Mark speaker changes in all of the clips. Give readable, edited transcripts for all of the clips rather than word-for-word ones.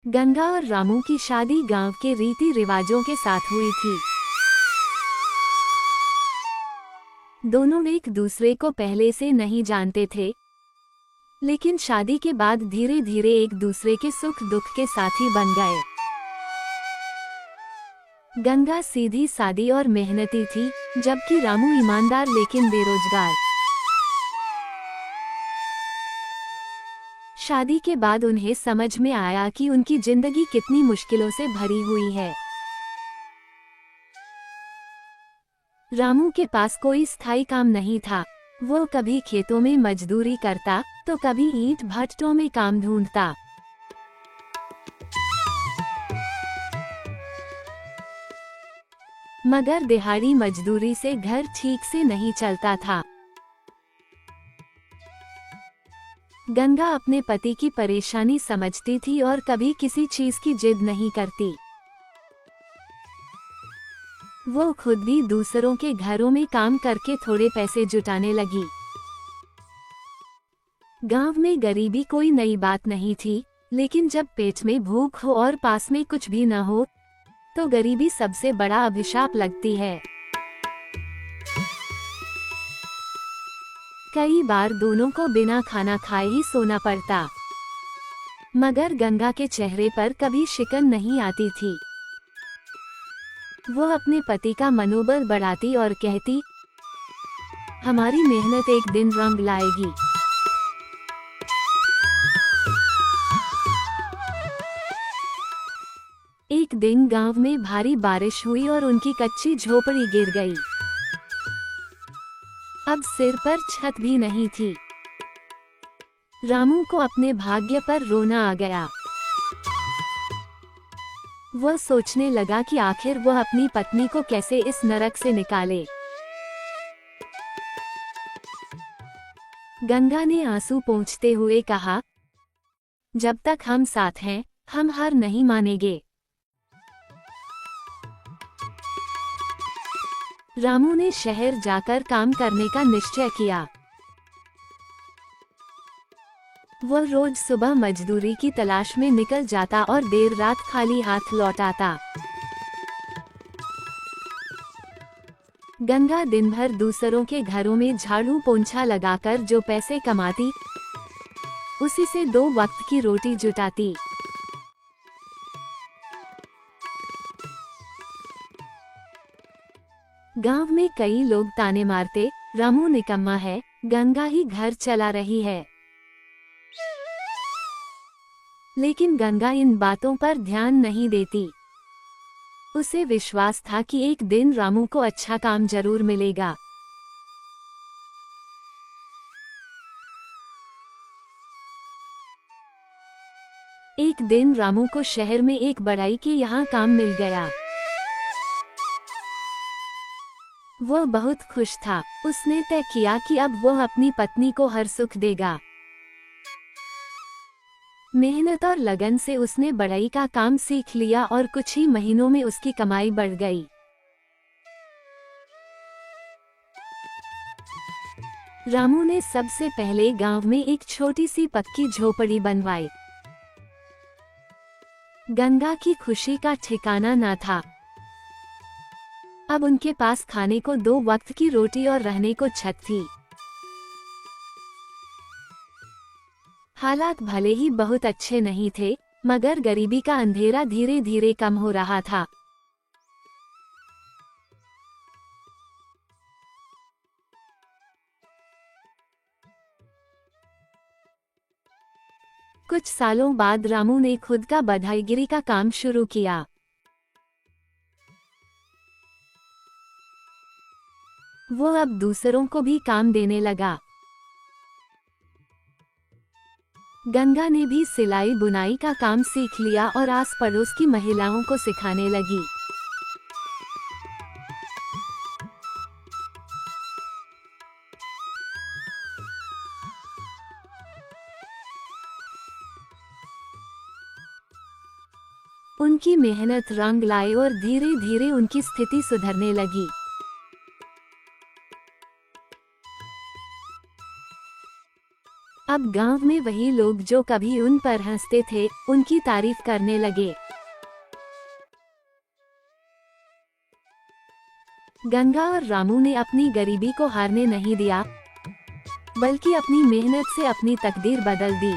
Speaker 1: गंगा और रामू की शादी गांव के रीति रिवाजों के साथ हुई थी। दोनों एक दूसरे को पहले से नहीं जानते थे, लेकिन शादी के बाद धीरे धीरे एक दूसरे के सुख दुख के साथी बन गए। गंगा सीधी सादी और मेहनती थी, जबकि रामू ईमानदार लेकिन बेरोजगार। शादी के बाद उन्हें समझ में आया कि उनकी जिंदगी कितनी मुश्किलों से भरी हुई है। रामू के पास कोई स्थायी काम नहीं था। वो कभी खेतों में मजदूरी करता तो कभी ईंट भट्टों में काम ढूंढता। मगर दिहाड़ी मजदूरी से घर ठीक से नहीं चलता था। गंगा अपने पति की परेशानी समझती थी और कभी किसी चीज की जिद नहीं करती। वो खुद भी दूसरों के घरों में काम करके थोड़े पैसे जुटाने लगी। गांव में गरीबी कोई नई बात नहीं थी, लेकिन जब पेट में भूख हो और पास में कुछ भी न हो, तो गरीबी सबसे बड़ा अभिशाप लगती है। कई बार दोनों को बिना खाना खाए ही सोना पड़ता, मगर गंगा के चेहरे पर कभी शिकन नहीं आती थी। वो अपने पति का मनोबल बढ़ाती और कहती, हमारी मेहनत एक दिन रंग लाएगी। एक दिन गांव में भारी बारिश हुई और उनकी कच्ची झोपड़ी गिर गई। अब सिर पर छत भी नहीं थी। रामू को अपने भाग्य पर रोना आ गया। वह सोचने लगा कि आखिर वह अपनी पत्नी को कैसे इस नरक से निकाले। गंगा ने आंसू पोंछते हुए कहा, जब तक हम साथ हैं, हम हार नहीं मानेंगे। रामू ने शहर जाकर काम करने का निश्चय किया। वह रोज सुबह मजदूरी की तलाश में निकल जाता और देर रात खाली हाथ लौट आता। गंगा दिन भर दूसरों के घरों में झाड़ू पोंछा लगाकर जो पैसे कमाती, उसी से 2 वक्त की रोटी जुटाती। गांव में कई लोग ताने मारते, रामू निकम्मा है, गंगा ही घर चला रही है। लेकिन गंगा इन बातों पर ध्यान नहीं देती। उसे विश्वास था कि एक दिन रामू को अच्छा काम जरूर मिलेगा। एक दिन रामू को शहर में एक बड़ाई के यहाँ काम मिल गया। वह बहुत खुश था। उसने तय किया कि अब वह अपनी पत्नी को हर सुख देगा। मेहनत और लगन से उसने बढ़ई का काम सीख लिया और कुछ ही महीनों में उसकी कमाई बढ़ गई। रामू ने सबसे पहले गांव में एक छोटी सी पक्की झोपड़ी बनवाई। गंगा की खुशी का ठिकाना न था। अब उनके पास खाने को 2 वक्त की रोटी और रहने को छत थी। हालात भले ही बहुत अच्छे नहीं थे, मगर गरीबी का अंधेरा धीरे धीरे कम हो रहा था। कुछ सालों बाद रामू ने खुद का बधाईगिरी का काम शुरू किया। वो अब दूसरों को भी काम देने लगा। गंगा ने भी सिलाई बुनाई का काम सीख लिया और आस पड़ोस की महिलाओं को सिखाने लगी। उनकी मेहनत रंग लाई और धीरे धीरे उनकी स्थिति सुधरने लगी। अब गांव में वही लोग जो कभी उन पर हंसते थे, उनकी तारीफ करने लगे। गंगा और रामू ने अपनी गरीबी को हारने नहीं दिया, बल्कि अपनी मेहनत से अपनी तकदीर बदल दी।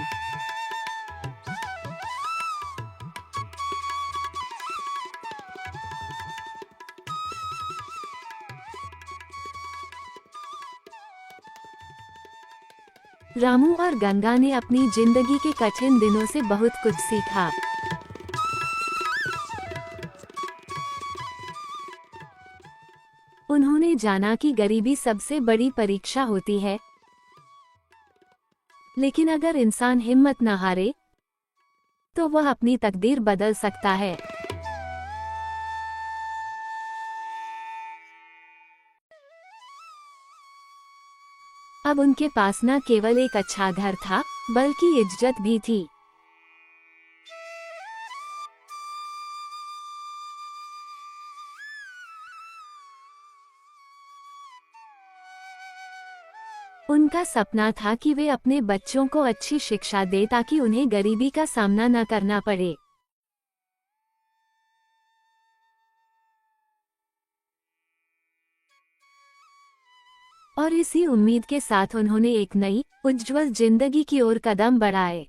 Speaker 1: रामू और गंगा ने अपनी जिंदगी के कठिन दिनों से बहुत कुछ सीखा। उन्होंने जाना कि गरीबी सबसे बड़ी परीक्षा होती है, लेकिन अगर इंसान हिम्मत न हारे, तो वह अपनी तकदीर बदल सकता है। अब उनके पास न केवल एक अच्छा घर था, बल्कि इज्जत भी थी। उनका सपना था कि वे अपने बच्चों को अच्छी शिक्षा दे ताकि उन्हें गरीबी का सामना न करना पड़े। और इसी उम्मीद के साथ उन्होंने एक नई, उज्ज्वल जिंदगी की ओर कदम बढ़ाए।